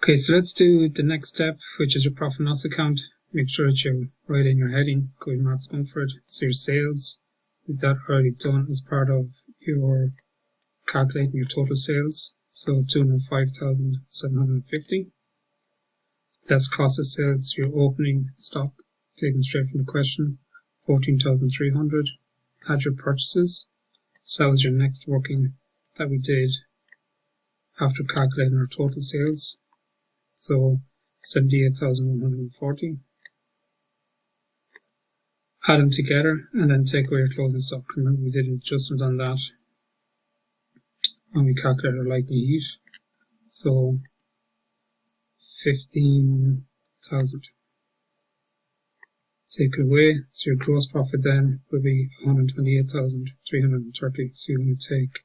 Okay, so let's do the next step, which is your profit and loss account. Make sure that you write in your heading, good marks going for it. So your sales, we've that already done as part of your calculating your total sales. So 205,750. Less cost of sales, your opening stock, taken straight from the question, 14,300. Add your purchases. So that was your next working that we did after calculating our total sales. So 78,140. Add them together and then take away your closing stock. Remember, we did an adjustment on that when we calculated our likely heat. So 15,000. Take it away. So your gross profit then will be 128,330. So you're going to take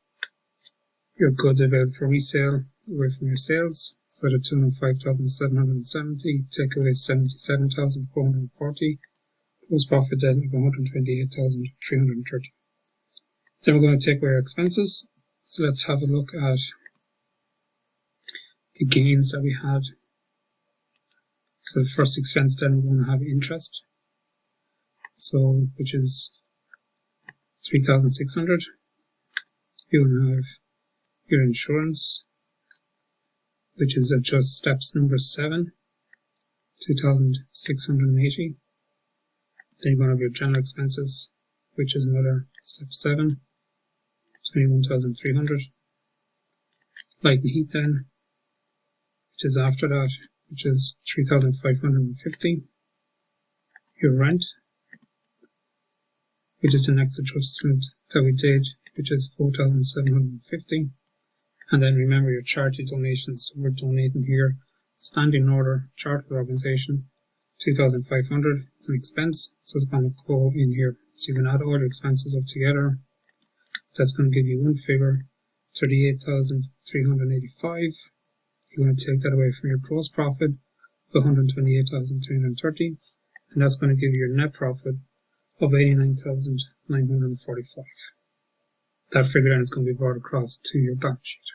your goods available for resale away from your sales. So the 205,770, take away 77,440. Gross profit then of 128,330. Then we're going to take away our expenses. So let's have a look at the gains that we had. So the first expense then we're going to have interest. So which is 3,600. You're going to have your insurance, which is just steps number 7, 2,680. Then you're going to have your general expenses, which is another step 7, 21,300. Light and heat then, which is after that, which is 3,550. Your rent, which is the next adjustment that we did, which is 4,750. And then remember your charity donations. So we're donating here, standing order, chartered organization, 2,500. It's an expense, so it's going to go in here. So you can add all your expenses up together. That's going to give you one figure, 38,385. You're going to take that away from your gross profit of 128,330. And that's going to give you your net profit of 89,945. That figure then is going to be brought across to your balance sheet.